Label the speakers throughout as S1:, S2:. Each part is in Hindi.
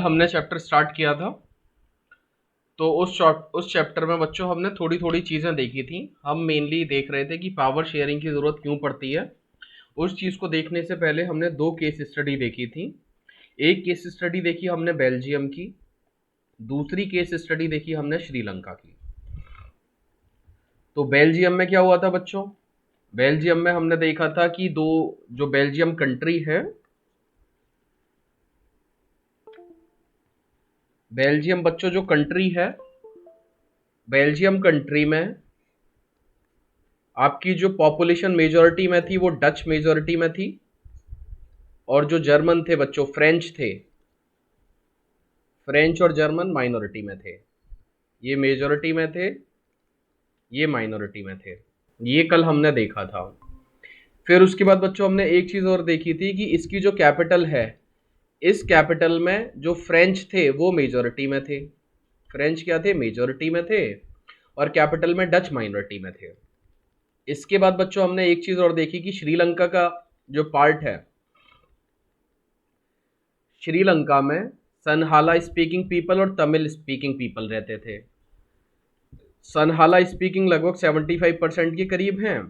S1: हमने चैप्टर स्टार्ट किया था, तो उस चैप्टर में बच्चों हमने थोड़ी थोड़ी चीज़ें देखी थी। हम मेनली देख रहे थे कि पावर शेयरिंग की ज़रूरत क्यों पड़ती है। उस चीज़ को देखने से पहले हमने दो केस स्टडी देखी थी। एक केस स्टडी देखी हमने बेल्जियम की, दूसरी केस स्टडी देखी हमने श्रीलंका की। तो बेल्जियम में क्या हुआ था बच्चों? बेल्जियम में हमने देखा था कि दो जो बेल्जियम कंट्री है, बेल्जियम बच्चों जो कंट्री है, बेल्जियम कंट्री में आपकी जो पॉपुलेशन मेजॉरिटी में थी वो डच मेजॉरिटी में थी, और जो जर्मन थे बच्चों, फ्रेंच थे। फ्रेंच और जर्मन माइनॉरिटी में थे। ये मेजॉरिटी में थे, ये माइनॉरिटी में थे। ये कल हमने देखा था। फिर उसके बाद बच्चों हमने एक चीज़ और देखी थी कि इसकी जो कैपिटल है, इस कैपिटल में जो फ्रेंच थे वो मेजॉरिटी में थे। फ्रेंच क्या थे? मेजॉरिटी में थे। और कैपिटल में डच माइनॉरिटी में थे। इसके बाद बच्चों हमने एक चीज़ और देखी कि श्रीलंका का जो पार्ट है, श्रीलंका में सनहाला स्पीकिंग पीपल और तमिल स्पीकिंग पीपल रहते थे। सनहाला स्पीकिंग लगभग 75% के करीब हैं,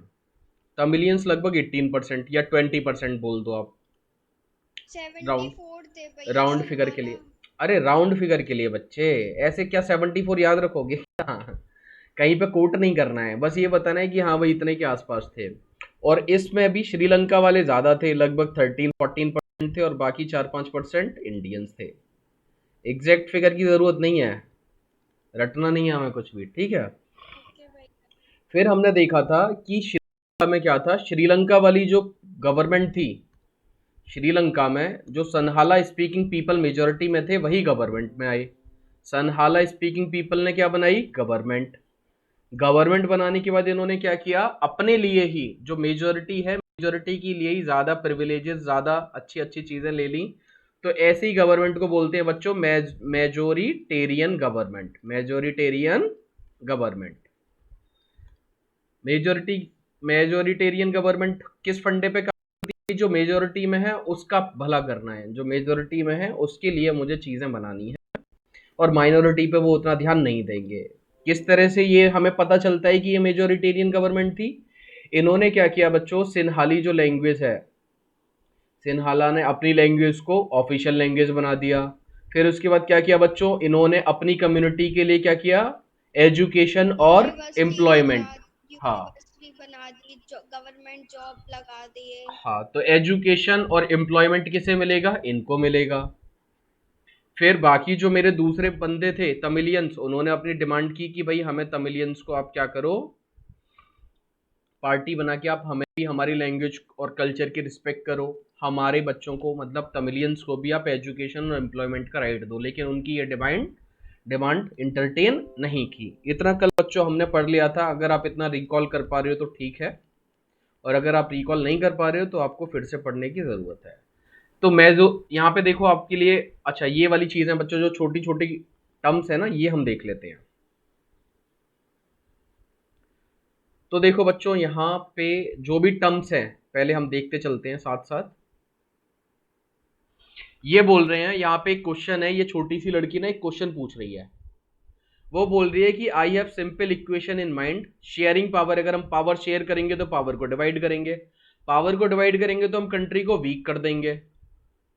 S1: तमिलियंस लगभग 18% या 20% बोल दो आप, राउंड
S2: 74 थे भैया
S1: राउंड फिगर के
S2: सनहाला।
S1: लिए। अरे राउंड फिगर के लिए बच्चे, ऐसे क्या 74 याद रखोगे? कहीं पे कोट नहीं करना है, बस ये बताना है कि हाँ भाई इतने के आसपास थे। और इसमें भी श्रीलंका वाले ज़्यादा थे, लगभग 13-14% थे, और बाकी 4-5% इंडियंस थे। एग्जैक्ट फिगर की ज़रूरत नहीं है, रटना नहीं है हमें कुछ भी, ठीक है।
S2: ओके भैया।
S1: फिर हमने देखा था कि श्रीलंका में क्या था। श्रीलंका वाली जो गवर्नमेंट थी, श्रीलंका में जो सनहाला स्पीकिंग पीपल मेजॉरिटी में थे वही गवर्नमेंट में आए। सनहाला स्पीकिंग पीपल ने क्या बनाई? गवर्नमेंट। गवर्नमेंट बनाने के बाद इन्होंने क्या किया? अपने लिए ही जो मेजॉरिटी है, मेजॉरिटी के लिए ही ज़्यादा प्रिविलेजेस, ज़्यादा अच्छी अच्छी चीज़ें ले ली। तो ऐसे ही गवर्नमेंट को बोलते हैं बच्चों majoritarian government. Majoritarian government, majority majoritarian government किस फंडे पे काम करती है? जो मेजोरिटी में है उसका भला करना है, जो मेजोरिटी में है उसके लिए मुझे चीज़ें बनानी है, और माइनॉरिटी पे वो उतना ध्यान नहीं देंगे। किस तरह से ये हमें पता चलता है कि ये मेजोरिटेरियन गवर्नमेंट थी? इन्होंने क्या किया बच्चों, सिन्हाली जो लैंग्वेज है, सिन्हाला ने अपनी लैंग्वेज को ऑफिशियल लैंग्वेज बना दिया। फिर उसके बाद क्या किया बच्चों, इन्होंने अपनी कम्युनिटी के लिए क्या किया? एजुकेशन और
S2: यूनिवर्सिटी लगा
S1: एम्प्लॉयमेंट। हाँ,
S2: यूनिवर्सिटी बना दी, गवर्नमेंट जॉब लगा दिए।
S1: हाँ, तो एजुकेशन और एम्प्लॉयमेंट किसे मिलेगा? इनको मिलेगा। फिर बाकी जो मेरे दूसरे बंदे थे तमिलियंस, उन्होंने अपनी डिमांड की कि भाई हमें तमिलियंस को आप क्या करो, पार्टी बना के आप हमें भी हमारी लैंग्वेज और कल्चर की रिस्पेक्ट करो। हमारे बच्चों को, मतलब तमिलियंस को भी आप एजुकेशन और एम्प्लॉयमेंट का राइट दो। लेकिन उनकी ये डिमांड डिमांड इंटरटेन नहीं की। इतना कल बच्चों हमने पढ़ लिया था। अगर आप इतना रिकॉल कर पा रहे हो तो ठीक है, और अगर आप रिकॉल नहीं कर पा रहे हो तो आपको फिर से पढ़ने की ज़रूरत है। तो मैं जो यहाँ पे देखो आपके लिए, अच्छा ये वाली चीज़ें बच्चों जो छोटी छोटी टर्म्स है ना, ये हम देख लेते हैं। तो देखो बच्चों यहाँ पे जो भी टर्म्स हैं पहले हम देखते चलते हैं साथ साथ। ये बोल रहे हैं, यहाँ पे एक क्वेश्चन है, ये छोटी सी लड़की ना एक क्वेश्चन पूछ रही है। वो बोल रही है कि I have simple equation in mind, sharing power. अगर हम पावर शेयर करेंगे तो पावर को डिवाइड करेंगे, पावर को डिवाइड करेंगे तो हम कंट्री को वीक कर देंगे।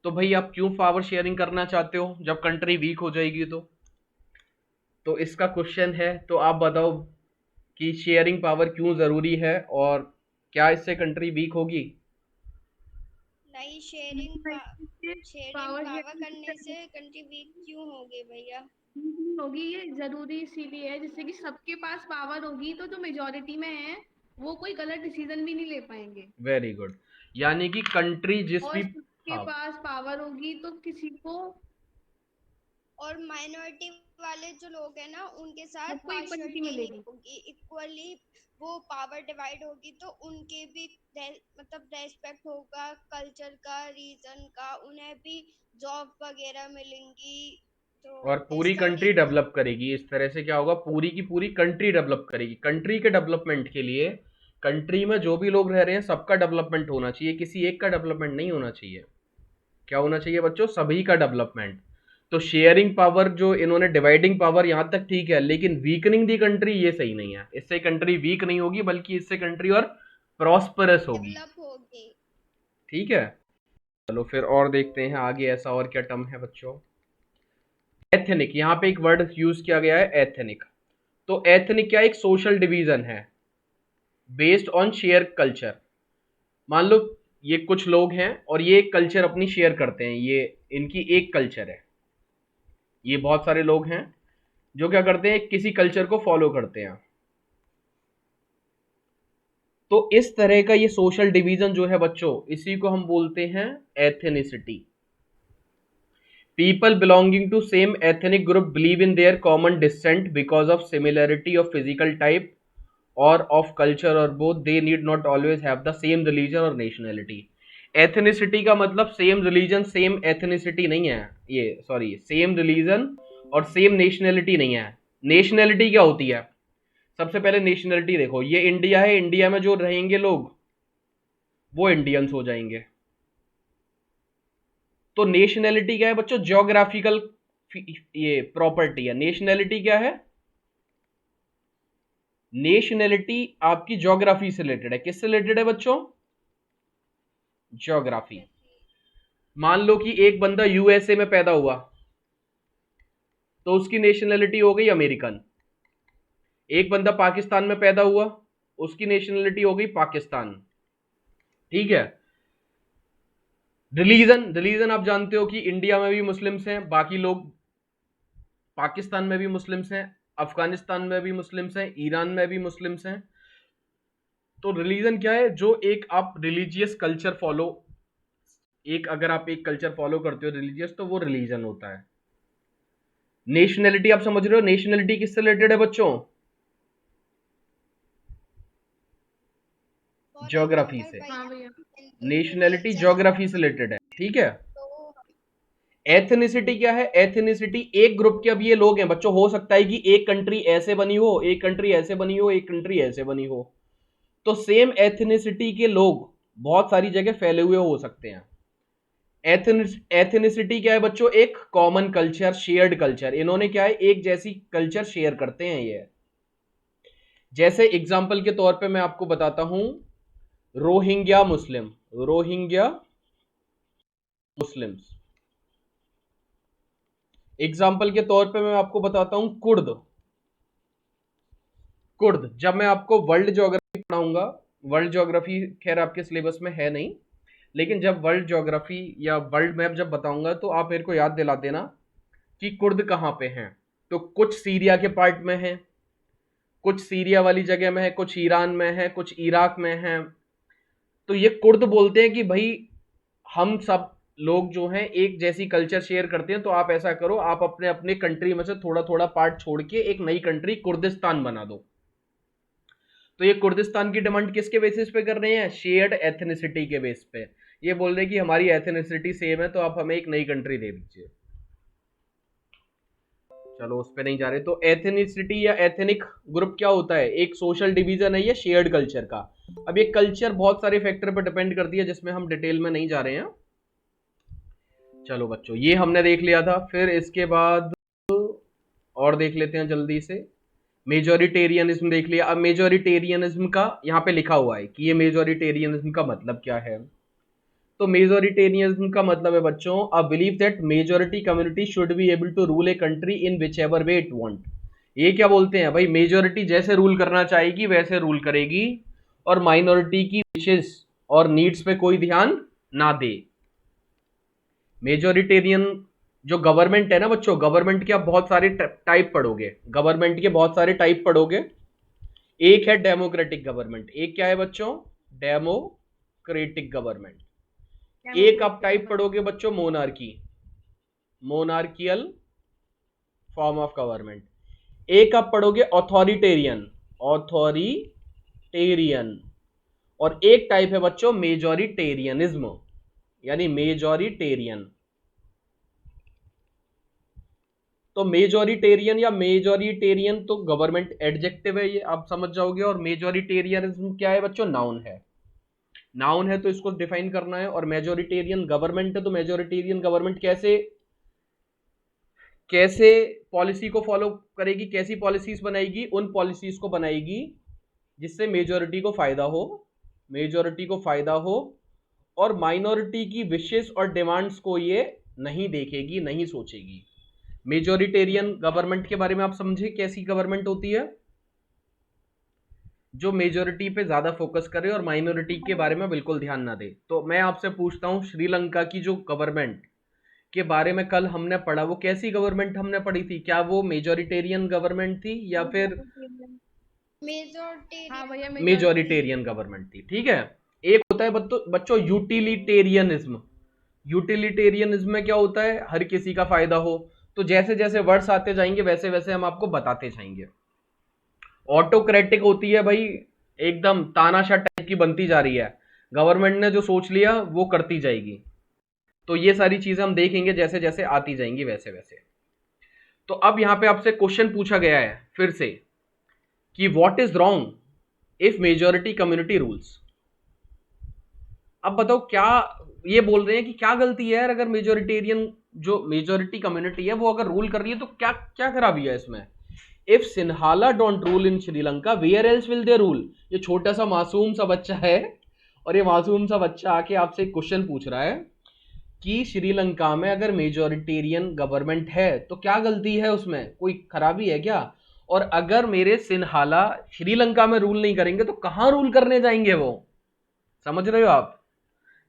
S1: तो भाई आप क्यों पावर शेयरिंग करना चाहते हो जब कंट्री वीक हो जाएगी? तो इसका क्वेश्चन है, तो आप बताओ कि शेयरिंग पावर क्यों ज़रूरी है, और क्या इससे कंट्री वीक होगी?
S2: नहीं, शेयरिंग
S3: पावर
S2: पावर
S3: शेयरिंग
S2: करने से कंट्री वीक क्यों होगी भैया?
S3: होगी, ये जरूरी इसीलिए है जिससे कि सबके पास पावर होगी तो जो मेजोरिटी में है वो कोई गलत डिसीजन भी नहीं ले पाएंगे।
S1: Very good. यानी कि कंट्री जिस
S3: और
S1: भी,
S3: सबके
S1: हाँ,
S3: पास पावर होगी तो किसी को
S2: और माइनॉरिटी वाले जो लोग हैं ना, उनके साथ
S3: सबको इक्वलिटी
S2: पार्शियलिटी नहीं
S3: मिलेगी।
S2: होगी, इक्वली वो पावर डिवाइड होगी, तो उनके भी मतलब रेस्पेक्ट होगा, कल्चर का, रीजन का, उन्हें भी जॉब वगैरह मिलेंगी। तो
S1: और पूरी
S2: ऐसा
S1: कंट्री
S2: नहीं है।
S1: डेवलप करेगी। इस तरह से क्या होगा, पूरी की पूरी कंट्री डेवलप करेगी। कंट्री के डेवलपमेंट के लिए कंट्री में जो भी लोग रह रहे हैं सबका डेवलपमेंट होना चाहिए, किसी एक का डेवलपमेंट नहीं होना चाहिए। क्या होना चाहिए बच्चों? सभी का डेवलपमेंट। तो शेयरिंग पावर जो इन्होंने डिवाइडिंग पावर यहां तक ठीक है, लेकिन वीकनिंग दी कंट्री ये सही नहीं है। इससे कंट्री वीक नहीं होगी, बल्कि इससे कंट्री और प्रॉस्परस होगी।
S2: डेवलप होगी।
S1: ठीक है, चलो फिर और देखते हैं आगे ऐसा और क्या टर्म है बच्चों। एथनिक, यहाँ पे एक वर्ड यूज किया गया है एथनिक। तो एथनिक क्या, एक सोशल डिवीजन है बेस्ड ऑन शेयर कल्चर। मान लो ये कुछ लोग हैं और ये एक कल्चर अपनी शेयर करते हैं, ये इनकी एक कल्चर है। ये बहुत सारे लोग हैं जो क्या करते हैं, किसी कल्चर को फॉलो करते हैं। तो इस तरह का ये सोशल डिवीजन जो है बच्चों, इसी को हम बोलते हैं ethnicity. People belonging to same ethnic group believe in their common descent because of similarity of physical type or of culture or both. They need not always have the same religion or nationality. Ethnicity का मतलब same religion same ethnicity नहीं है, ये सॉरी same religion और same nationality नहीं है। nationality क्या होती है? सबसे पहले nationality देखो, ये इंडिया है, इंडिया में जो रहेंगे लोग वो इंडियंस हो जाएंगे। तो नेशनैलिटी क्या है बच्चों, ज्योग्राफिकल ये प्रॉपर्टी है। नेशनैलिटी क्या है, नेशनैलिटी आपकी ज्योग्राफी से रिलेटेड है। किससे रिलेटेड है बच्चों, ज्योग्राफी। मान लो कि एक बंदा यूएसए में पैदा हुआ तो उसकी नेशनैलिटी हो गई अमेरिकन। एक बंदा पाकिस्तान में पैदा हुआ, उसकी नेशनैलिटी हो गई पाकिस्तान। ठीक है। रिलीजन आप जानते हो कि इंडिया में भी मुस्लिम्स हैं, बाकी लोग पाकिस्तान में भी मुस्लिम्स हैं, अफगानिस्तान में भी मुस्लिम्स हैं, ईरान में भी मुस्लिम्स हैं। तो रिलीजन क्या है, जो एक आप रिलीजियस कल्चर फॉलो, अगर आप एक कल्चर फॉलो करते हो रिलीजियस, तो वो रिलीजन होता है। नेशनैलिटी आप समझ रहे हो, नेशनैलिटी किससे रिलेटेड है बच्चों, ज्योग्राफी से।
S3: हाँ भैया।
S1: नेशनैलिटी ज्योग्राफी से रिलेटेड है। ठीक है।
S2: तो
S1: एथनिसिटी क्या है, एथनिसिटी एक ग्रुप के, अब ये लोग हैं बच्चों, हो सकता है कि एक कंट्री ऐसे बनी हो, एक कंट्री ऐसे बनी हो, एक कंट्री ऐसे बनी हो, तो सेम एथनिसिटी के लोग बहुत सारी जगह फैले हुए हो सकते हैं। एथनिसिटी क्या है बच्चों, एक कॉमन कल्चर, शेयर्ड कल्चर। इन्होंने क्या है, एक जैसी कल्चर शेयर करते हैं ये। जैसे एग्जांपल के तौर पे मैं आपको बताता हूं, Rohingya Muslim, Rohingya Muslims. Example के तौर पे मैं आपको बताता हूं कुर्द। कुर्द, जब मैं आपको वर्ल्ड ज्योग्राफी पढ़ाऊंगा, वर्ल्ड ज्योग्राफी खैर आपके सिलेबस में है नहीं, लेकिन जब वर्ल्ड ज्योग्राफी या वर्ल्ड मैप जब बताऊंगा तो आप मेरे को याद दिला देना कि कुर्द कहाँ पे हैं। तो कुछ सीरिया के पार्ट में है, कुछ सीरिया वाली जगह में है, कुछ ईरान में है, कुछ इराक में है। तो ये कुर्द बोलते हैं कि भाई हम सब लोग जो हैं एक जैसी कल्चर शेयर करते हैं, तो आप ऐसा करो, आप अपने अपने कंट्री में से थोड़ा थोड़ा पार्ट छोड़ के एक नई कंट्री कुर्दिस्तान बना दो। तो ये कुर्दिस्तान की डिमांड किसके बेसिस पे कर रहे हैं, शेयर्ड एथनिसिटी के बेस पे। ये बोल रहे हैं कि हमारी एथनिसिटी सेम है, तो आप हमें एक नई कंट्री दे दीजिए। चलो उस पे नहीं जा रहे। तो एथनिसिटी या एथनिक ग्रुप क्या होता है, एक सोशल डिवीजन है ये शेयर्ड कल्चर का। अब ये कल्चर बहुत सारे फैक्टर पर डिपेंड करती है, जिसमें हम डिटेल में नहीं जा रहे हैं। चलो बच्चों, ये हमने देख लिया था। फिर इसके बाद और देख लेते हैं जल्दी से, मेजोरिटेरियनिज्म देख लिया। अब मेजोरिटेरियनिज्म का यहाँ पे लिखा हुआ है कि ये मेजोरिटेरियनिज्म का मतलब क्या है। तो मेजोरिटेरियनिज्म का मतलब है बच्चों, I believe that majority community should be able to rule a country in whichever way it want. ये क्या बोलते हैं भाई, मेजोरिटी जैसे रूल करना चाहेगी वैसे रूल करेगी, और माइनॉरिटी की विशेष और नीड्स पे कोई ध्यान ना दे। मेजोरिटेरियन जो गवर्नमेंट है ना बच्चों, गवर्नमेंट के आप बहुत सारे टाइप पढ़ोगे, गवर्नमेंट के बहुत सारे टाइप पढ़ोगे। एक है डेमोक्रेटिक गवर्नमेंट, एक क्या है बच्चों, डेमोक्रेटिक गवर्नमेंट। एक आप टाइप पढ़ोगे बच्चों monarchy, monarchial form of government. एक आप पढ़ोगे ऑथोरिटेरियन, ऑथोरिटेरियन। और एक टाइप है बच्चों मेजोरिटेरियनिज्म, यानी मेजोरिटेरियन। तो मेजोरिटेरियन या मेजोरिटेरियन तो गवर्नमेंट एडजेक्टिव है, ये आप समझ जाओगे। और मेजोरिटेरियनिज्म क्या है बच्चों, नाउन है। नाउन है तो इसको डिफाइन करना है। और मेजोरिटेरियन गवर्नमेंट है, तो मेजोरिटेरियन गवर्नमेंट कैसे कैसे पॉलिसी को फॉलो करेगी, कैसी पॉलिसीज बनाएगी? उन पॉलिसीज को बनाएगी जिससे मेजॉरिटी को फायदा हो, मेजॉरिटी को फायदा हो, और माइनॉरिटी की विशेष और डिमांड्स को ये नहीं देखेगी, नहीं सोचेगी। मेजॉरिटेरियन गवर्नमेंट के बारे में आप समझे कैसी गवर्नमेंट होती है? जो मेजॉरिटी पे ज्यादा फोकस करे और माइनॉरिटी के बारे में बिल्कुल ध्यान ना दे। तो मैं आपसे पूछता हूँ, श्रीलंका की जो गवर्नमेंट के बारे में कल हमने पढ़ा, वो कैसी गवर्नमेंट हमने पढ़ी थी? क्या वो मेजॉरिटेरियन गवर्नमेंट थी या फिर
S3: हाँ भैया
S1: मेजॉरिटेरियन गवर्नमेंट थी? ठीक है। एक होता है बच्चों यूटिलिटेरियनिज्म। यूटिलिटेरियनिज्म में क्या होता है? हर किसी का फायदा हो। तो जैसे जैसे वर्ड्स आते जाएंगे वैसे वैसे हम आपको बताते जाएंगे। ऑटोक्रेटिक होती है भाई, एकदम तानाशाह टाइप की बनती जा रही है, गवर्नमेंट ने जो सोच लिया वो करती जाएगी। तो ये सारी चीजें हम देखेंगे जैसे जैसे आती जाएंगी वैसे वैसे। तो अब यहां पे आपसे क्वेश्चन पूछा गया है फिर से कि what is wrong if majority community rules. अब बताओ, क्या ये बोल रहे हैं कि क्या गलती है यार अगर मेजॉरिटेरियन जो मेजॉरिटी कम्युनिटी है वो अगर रूल कर रही है, तो क्या क्या खराबी है इसमें? If Sinhala don't rule in Sri Lanka where else will they rule. ये छोटा सा मासूम सा बच्चा है और ये मासूम सा बच्चा आके आपसे एक क्वेश्चन पूछ रहा है कि श्रीलंका में अगर मेजॉरिटेरियन गवर्नमेंट है तो क्या गलती है उसमें, कोई खराबी है क्या? और अगर मेरे सिन्हाला श्रीलंका में रूल नहीं करेंगे तो कहां रूल करने जाएंगे वो? समझ रहे हो आप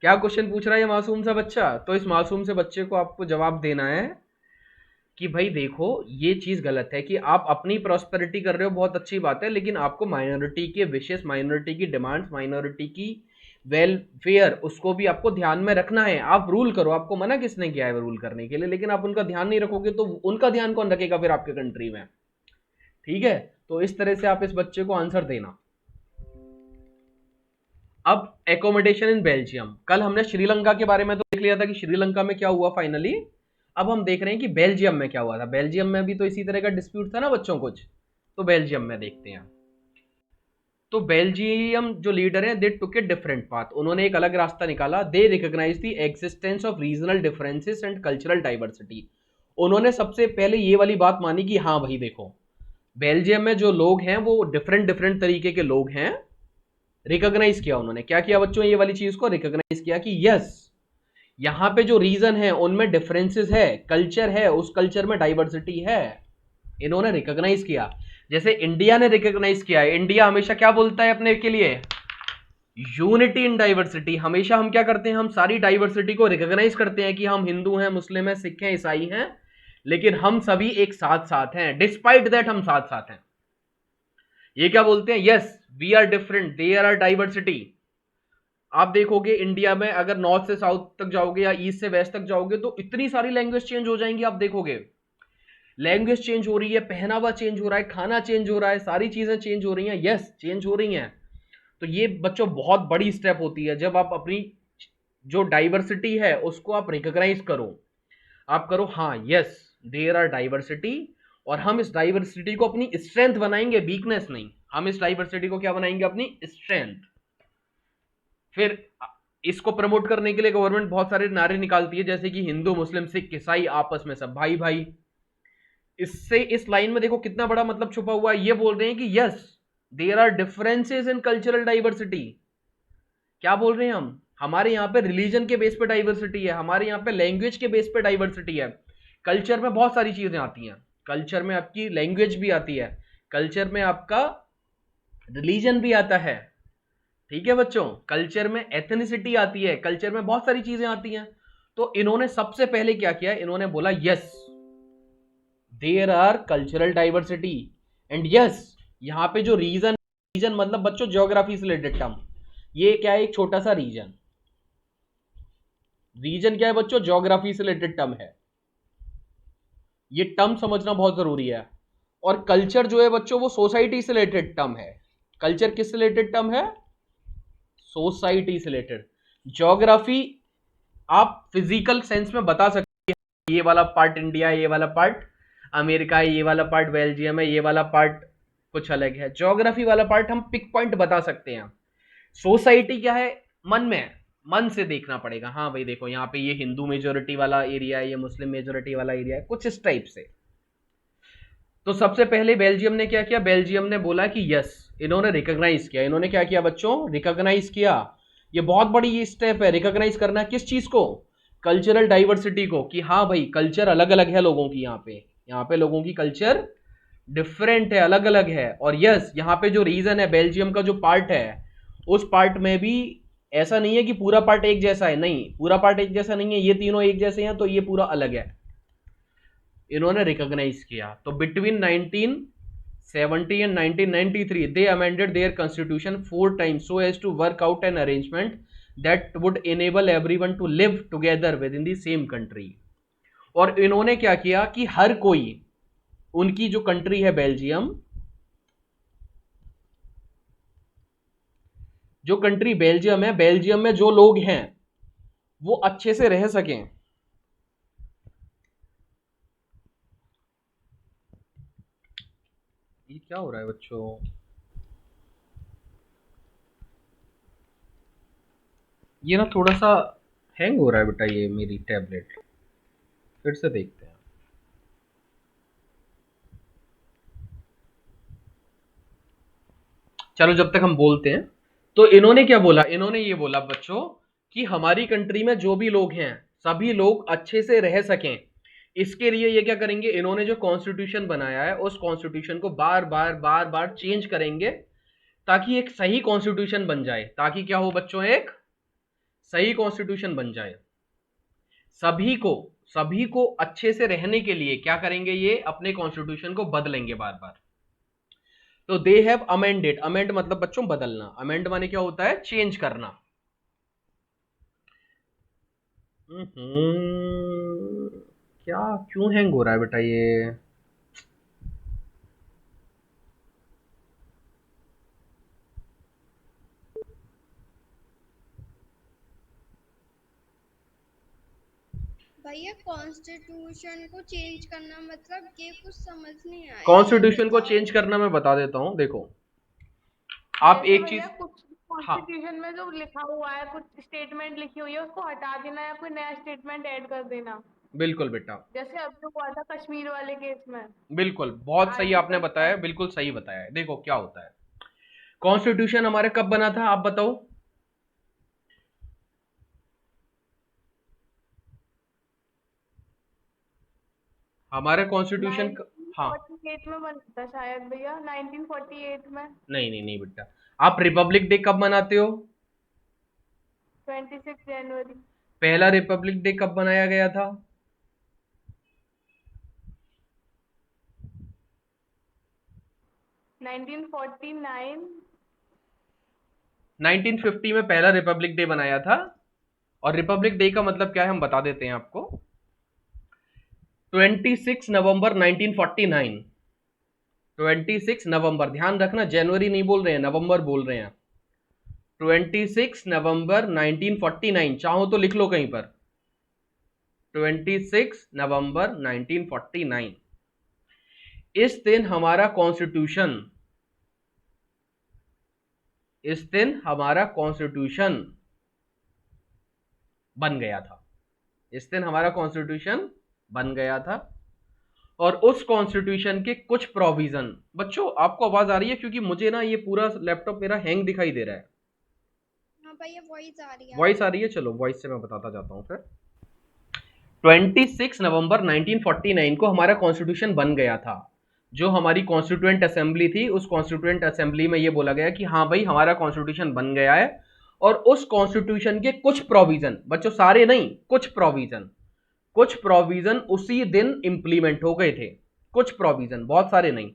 S1: क्या क्वेश्चन पूछ रहा है ये मासूम सा बच्चा? तो इस मासूम से बच्चे को आपको जवाब देना है कि भाई देखो, ये चीज गलत है कि आप अपनी प्रॉस्पेरिटी कर रहे हो, बहुत अच्छी बात है, लेकिन आपको माइनॉरिटी के विशेष, माइनॉरिटी की डिमांड्स, माइनॉरिटी की वेलफेयर, उसको भी आपको ध्यान में रखना है। आप रूल करो, आपको मना किसने किया है रूल करने के लिए, लेकिन आप उनका ध्यान नहीं रखोगे तो उनका ध्यान कौन रखेगा फिर आपके कंट्री में? ठीक है, तो इस तरह से आप इस बच्चे को आंसर देना। अब एकोमोडेशन इन बेल्जियम, कल हमने श्रीलंका के बारे में तो देख लिया था कि श्रीलंका में क्या हुआ फाइनली। अब हम देख रहे हैं कि बेल्जियम में क्या हुआ था। बेल्जियम में भी तो इसी तरह का डिस्प्यूट था ना बच्चों कुछ, तो बेल्जियम में देखते हैं। तो बेल्जियम जो लीडर हैं, दे टुक ए डिफरेंट पाथ, उन्होंने एक अलग रास्ता निकाला। They recognise the existence of regional differences and cultural diversity. उन्होंने सबसे पहले ये वाली बात मानी कि हाँ भाई देखो, बेल्जियम में जो लोग हैं वो डिफरेंट डिफरेंट तरीके के लोग हैं। रिकॉग्नाइज किया उन्होंने, क्या किया बच्चों, ये वाली चीज को रिकॉग्नाइज किया कि यस, यहां पे जो रीजन है उनमें डिफरेंसेस है, कल्चर है, उस कल्चर में डाइवर्सिटी है, इन्होंने रिकॉग्नाइज किया। जैसे इंडिया ने रिकॉग्नाइज किया है। इंडिया हमेशा क्या बोलता है अपने के लिए? Unity in diversity. हमेशा हम क्या करते हैं, हम सारी डाइवर्सिटी को रिकॉग्नाइज करते हैं कि हम हिंदू हैं, मुस्लिम हैं, सिख हैं, ईसाई हैं, लेकिन हम सभी एक साथ साथ हैं, डिस्पाइट दैट हम साथ साथ हैं। ये क्या बोलते हैं? Yes, we are different, there are diversity. आप देखोगे इंडिया में अगर नॉर्थ से साउथ तक जाओगे या ईस्ट से वेस्ट तक जाओगे तो इतनी सारी लैंग्वेज चेंज हो जाएंगी। आप देखोगे लैंग्वेज चेंज हो रही है, पहनावा चेंज हो रहा है, खाना चेंज हो रहा है, सारी चीजें चेंज हो रही हैं। यस, चेंज हो रही हैं। तो ये बच्चों बहुत बड़ी स्टेप होती है जब आप अपनी जो डाइवर्सिटी है उसको आप रिकॉग्नाइज करो। आप करो हाँ यस, देयर आर डाइवर्सिटी, और हम इस डाइवर्सिटी को अपनी स्ट्रेंथ बनाएंगे, वीकनेस नहीं। हम इस डाइवर्सिटी को क्या बनाएंगे? अपनी स्ट्रेंथ। फिर इसको प्रमोट करने के लिए गवर्नमेंट बहुत सारे नारे निकालती है, जैसे कि हिंदू, मुस्लिम, सिख, ईसाई आपस में सब भाई भाई। इससे इस लाइन में देखो कितना बड़ा मतलब छुपा हुआ है। ये बोल रहे हैं कि yes, there are differences in cultural diversity. क्या बोल रहे हैं हम? हमारे यहाँ पे रिलीजन के बेस पे डाइवर्सिटी है, हमारे यहाँ पे लैंग्वेज के बेस पे डाइवर्सिटी है, कल्चर में बहुत सारी चीजें आती हैं। कल्चर में आपकी लैंग्वेज भी आती है, कल्चर में आपका रिलीजन भी आता है। ठीक है बच्चों, कल्चर में एथनिसिटी आती है, कल्चर में बहुत सारी चीजें आती हैं। तो इन्होंने सबसे पहले क्या किया? इन्होंने बोला yes, there are cultural diversity, and yes, यहां पे जो रीजन मतलब बच्चों ज्योग्राफी से रिलेटेड टर्म, ये क्या है? एक छोटा सा रीजन। रीजन क्या है बच्चों? ज्योग्राफी से रिलेटेड टर्म है। ये टर्म समझना बहुत जरूरी है। और कल्चर जो है बच्चों वो सोसाइटी से रिलेटेड टर्म है। कल्चर किस रिलेटेड टर्म है? सोसाइटी से रिलेटेड। ज्योग्राफी आप फिजिकल सेंस में बता सकते हैं, ये वाला पार्ट इंडिया है, ये वाला पार्ट अमेरिका है, ये वाला पार्ट बेल्जियम है, ये वाला पार्ट कुछ अलग है। ज्योग्राफी वाला पार्ट हम पिक पॉइंट बता सकते हैं। सोसाइटी क्या है? मन में, मन से देखना पड़ेगा। हाँ भाई देखो यहाँ पे ये हिंदू मेजोरिटी वाला एरिया है, ये मुस्लिम मेजोरिटी वाला एरिया है, कुछ इस टाइप से। तो सबसे पहले बेल्जियम ने क्या किया, बेल्जियम ने बोला कि यस, इन्होंने रिकॉग्नाइज किया। इन्होंने क्या किया बच्चों, रिकॉग्नाइज किया। ये बहुत बड़ी ये स्टेप है, रिकॉग्नाइज करना किस चीज को, कल्चरल डाइवर्सिटी को, कि हाँ भाई कल्चर अलग अलग है लोगों की, यहाँ पे लोगों की कल्चर डिफरेंट है, अलग अलग है। और यस यहाँ पे जो रीजन है, बेल्जियम का जो पार्ट है, उस पार्ट में भी ऐसा नहीं है कि पूरा पार्ट एक जैसा है, नहीं, पूरा पार्ट एक जैसा नहीं है, ये तीनों एक जैसे हैं तो ये पूरा अलग है, इन्होंने रिकॉग्नाइज किया। तो between 1970 and 1993 they amended their constitution 4 times so as to work out an arrangement that would enable everyone to live together within the same country। और इन्होंने क्या किया कि हर कोई, उनकी जो कंट्री है बेल्जियम, जो कंट्री बेल्जियम है, बेल्जियम में जो लोग हैं वो अच्छे से रह सकें। ये क्या हो रहा है बच्चों, ये ना थोड़ा सा हैंग हो रहा है बेटा ये मेरी टैबलेट, फिर से देखते हैं। चलो जब तक हम बोलते हैं, तो इन्होंने क्या बोला, इन्होंने ये बोला बच्चों कि हमारी कंट्री में जो भी लोग हैं सभी लोग अच्छे से रह सकें, इसके लिए ये क्या करेंगे, इन्होंने जो कॉन्स्टिट्यूशन बनाया है उस कॉन्स्टिट्यूशन को बार बार चेंज करेंगे ताकि एक सही कॉन्स्टिट्यूशन बन जाए। ताकि क्या हो बच्चों, एक सही कॉन्स्टिट्यूशन बन जाए। सभी को अच्छे से रहने के लिए क्या करेंगे, ये अपने कॉन्स्टिट्यूशन को बदलेंगे बार बार। तो दे हैव अमेंडेड, अमेंड मतलब बच्चों बदलना, अमेंड माने क्या होता है, चेंज करना। क्या क्यों हैंग हो रहा है बेटा ये,
S2: भैया कॉन्स्टिट्यूशन को चेंज करना मतलब ये कुछ समझ नहीं आया, ये
S1: कॉन्स्टिट्यूशन को
S2: बताओ।
S1: चेंज करना मैं बता देता हूं, देखो आप
S3: जैसे
S1: एक चीज,
S3: भैया कुछ
S1: हाँ
S3: कॉन्स्टिट्यूशन में जो लिखा हुआ है, कुछ स्टेटमेंट लिखी हुई है, उसको हटा देना या कोई नया स्टेटमेंट ऐड कर देना।
S1: बिल्कुल बेटा,
S3: जैसे अब जो हुआ था कश्मीर वाले केस में,
S1: बिल्कुल बहुत सही आपने
S3: आर्टिकल
S1: बताया, बिल्कुल सही बताया है। देखो क्या होता है, कॉन्स्टिट्यूशन हमारे कब बना था आप बताओ, हमारा कॉन्स्टिट्यूशन, हाँ
S3: 1948 में बना था शायद भैया, 1948 में।
S1: नहीं नहीं नहीं बेटा, आप रिपब्लिक डे कब मनाते हो,
S3: 26 जनवरी।
S1: पहला रिपब्लिक डे कब मनाया गया था,
S3: 1949।
S1: 1950 में पहला रिपब्लिक डे बनाया था। और रिपब्लिक डे का मतलब क्या है हम बता देते हैं आपको, 26 नवंबर 1949, 26 नवंबर, ध्यान रखना जनवरी नहीं बोल रहे हैं, नवंबर बोल रहे हैं। 26 नवंबर 1949, चाहो तो लिख लो कहीं पर, 26 नवंबर 1949, इस दिन हमारा कॉन्स्टिट्यूशन, इस दिन हमारा कॉन्स्टिट्यूशन बन गया था, इस दिन हमारा कॉन्स्टिट्यूशन बन गया था। और उस कॉन्स्टिट्यूशन के कुछ प्रोविजन, बच्चों आपको आवाज आ रही है, क्योंकि मुझे ना ये पूरा लैपटॉप मेरा हैंग दिखाई दे रहा है।
S2: हाँ भैया वॉइस आ रही है,
S1: वॉइस आ रही है, चलो वॉइस से मैं बताता जाता हूँ फिर। 26 नवंबर 1949 को हमारा कॉन्स्टिट्यूशन बन गया था। जो हमारी कॉन्स्टिट्यूएंट असेंबली थी, उस कॉन्स्टिट्यूएंट असेंबली में ये बोला गया कि हाँ भाई हमारा कॉन्स्टिट्यूशन बन गया है। और उस कॉन्स्टिट्यूशन के कुछ प्रोविजन, बच्चों सारे नहीं, कुछ प्रोविजन उसी दिन इंप्लीमेंट हो गए थे। कुछ प्रोविजन, बहुत सारे नहीं,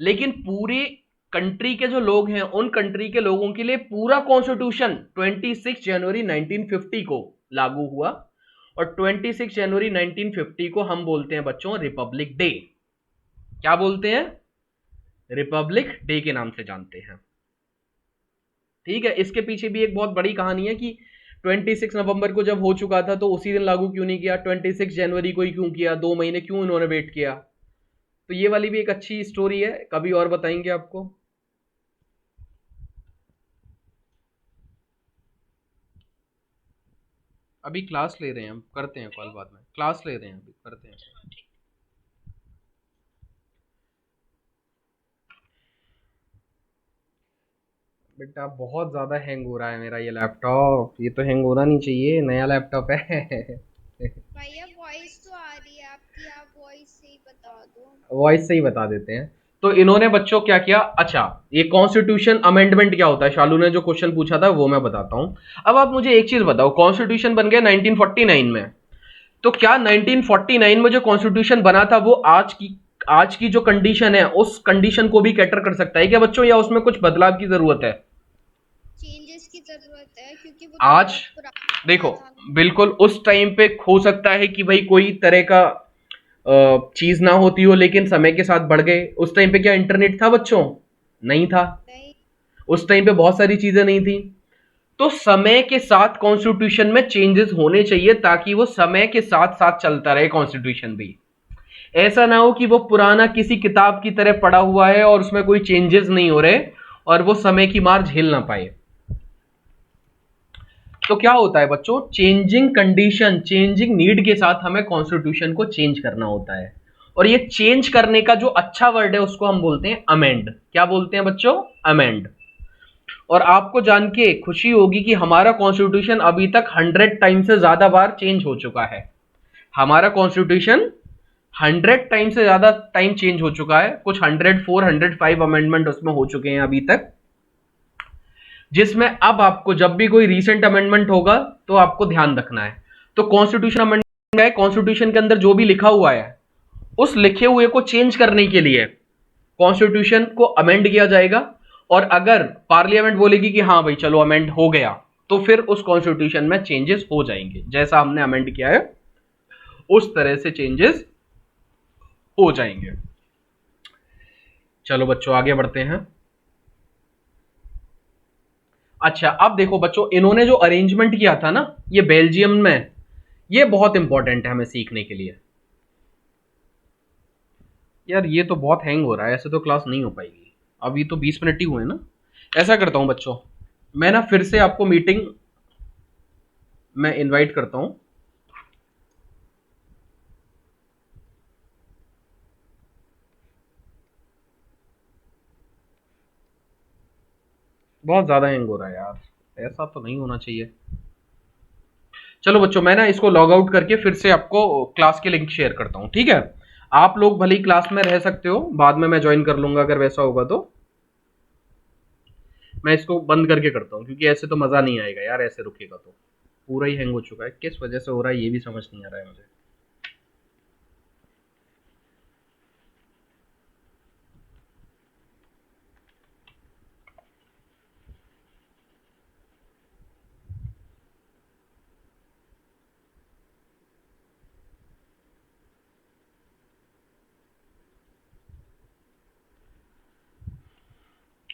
S1: लेकिन पूरी कंट्री के जो लोग हैं उन कंट्री के लोगों के लिए पूरा कॉन्स्टिट्यूशन 26 जनवरी 1950 को लागू हुआ। और 26 जनवरी 1950 को हम बोलते हैं बच्चों रिपब्लिक डे। क्या बोलते हैं, रिपब्लिक डे के नाम से जानते हैं। ठीक है, इसके पीछे भी एक बहुत बड़ी कहानी है कि 26 नवंबर को जब हो चुका था तो उसी दिन लागू क्यों नहीं किया, 26 जनवरी को ही क्यों किया, 2 महीने क्यों इन्होंने वेट किया। तो ये वाली भी एक अच्छी स्टोरी है, कभी और बताएंगे आपको। अभी क्लास ले रहे हैं हम, करते हैं कॉल बाद में, क्लास ले रहे हैं अभी, करते हैं। बेटा बहुत ज़्यादा हैंग हो रहा है मेरा ये लैपटॉप, ये तो हैंग होना नहीं चाहिए, नया लैपटॉप है।
S2: भैया वॉइस तो आ रही है आपकी, आप वॉइस से ही बता दो।
S1: वॉइस से ही बता देते हैं। तो इन्होंने बच्चों क्या किया, अच्छा ये कॉन्स्टिट्यूशन अमेंडमेंट क्या होता है, शालू ने जो क्वेश्चन पूछा था वो मैं बताता हूँ। अब आप मुझे एक चीज बताओ, कॉन्स्टिट्यूशन बन गया 1949 में, तो क्या 1949 में जो कॉन्स्टिट्यूशन बना था वो आज की जो कंडीशन है उस कंडीशन को भी कैटर कर सकता है क्या बच्चों, या उसमें कुछ बदलाव की जरूरत है?
S2: चेंजेस की जरूरत है क्योंकि वो
S1: आज
S2: बहुत पुराना
S1: देखो,
S2: था।
S1: बिल्कुल उस टाइम पे हो सकता है कि भाई कोई तरह का चीज ना होती हो, लेकिन समय के साथ बढ़ गए। उस टाइम पे क्या इंटरनेट था बच्चों? नहीं था।
S2: नहीं।
S1: उस टाइम पे बहुत सारी चीजें नहीं थी। तो समय के साथ कॉन्स्टिट्यूशन में चेंजेस होने चाहिए ताकि वो समय के साथ साथ चलता रहे कॉन्स्टिट्यूशन भी। ऐसा ना हो कि वो पुराना किसी किताब की तरह पड़ा हुआ है और उसमें कोई चेंजेस नहीं हो रहे और वो समय की मार झेल ना पाए। तो क्या होता है बच्चों, चेंजिंग कंडीशन, चेंजिंग नीड के साथ हमें कॉन्स्टिट्यूशन को चेंज करना होता है। और ये चेंज करने का जो अच्छा वर्ड है उसको हम बोलते हैं अमेंड। क्या बोलते हैं बच्चों? अमेंड। और आपको जान के खुशी होगी कि हमारा कॉन्स्टिट्यूशन अभी तक 100 टाइम से ज्यादा बार चेंज हो चुका है। हमारा कॉन्स्टिट्यूशन 100 टाइम से ज्यादा टाइम चेंज हो चुका है। कुछ 104 105 अमेंडमेंट उसमें हो चुके हैं अभी तक, जिसमें अब आपको जब भी कोई रीसेंट अमेंडमेंट होगा तो आपको ध्यान रखना है। तो कॉन्स्टिट्यूशन अमेंडमेंट है, कॉन्स्टिट्यूशन के अंदर जो भी लिखा हुआ है उस लिखे हुए को चेंज करने के लिए कॉन्स्टिट्यूशन को अमेंड किया जाएगा। और अगर पार्लियामेंट बोलेगी कि हाँ भाई चलो अमेंड हो गया, तो फिर उस कॉन्स्टिट्यूशन में चेंजेस हो जाएंगे। जैसा हमने अमेंड किया है उस तरह से चेंजेस हो जाएंगे। चलो बच्चों आगे बढ़ते हैं। अच्छा अब देखो बच्चों, इन्होंने जो अरेंजमेंट किया था ना ये बेल्जियम में, ये बहुत इंपॉर्टेंट है हमें सीखने के लिए। यार ये तो बहुत हैंग हो रहा है, ऐसे तो क्लास नहीं हो पाएगी। अभी तो 20 मिनट ही हुए ना। ऐसा करता हूं बच्चों, मैं ना फिर से आपको मीटिंग में इनवाइट करता हूं। बहुत ज्यादा हैंग हो रहा है यार, ऐसा तो नहीं होना चाहिए। चलो बच्चों मैं ना इसको लॉग आउट करके फिर से आपको क्लास की लिंक शेयर करता हूं, ठीक है? आप लोग भले ही क्लास में रह सकते हो, बाद में मैं ज्वाइन कर लूंगा अगर वैसा होगा तो। मैं इसको बंद करके करता हूँ क्योंकि ऐसे तो मजा नहीं आएगा यार, ऐसे रुकेगा तो पूरा ही हैंग हो चुका है। किस वजह से हो रहा है ये भी समझ नहीं आ रहा है मुझे।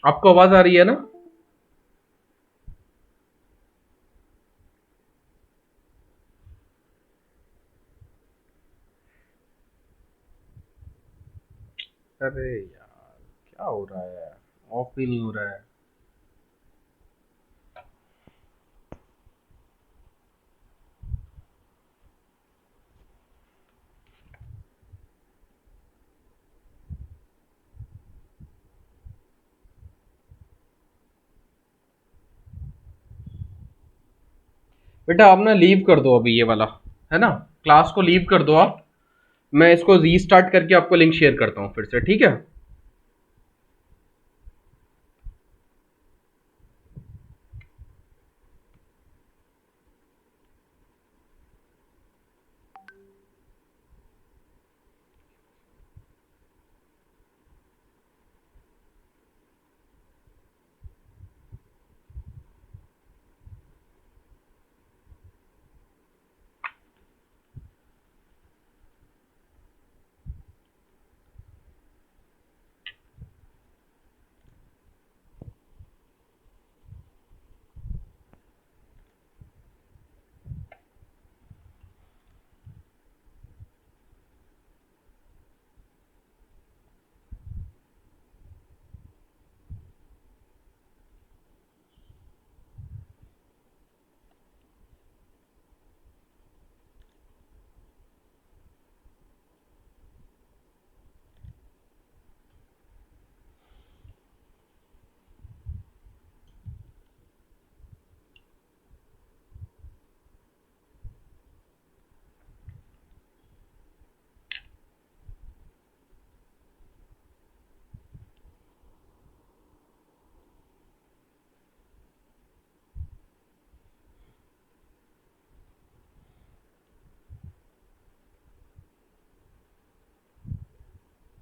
S1: आपको आवाज आ रही है ना? अरे यार क्या हो रहा है, ऑफ भी नहीं हो रहा है। बेटा आप ना लीव कर दो अभी ये वाला, है ना? क्लास को लीव कर दो आप। मैं इसको रीस्टार्ट करके आपको लिंक शेयर करता हूँ फिर से, ठीक है?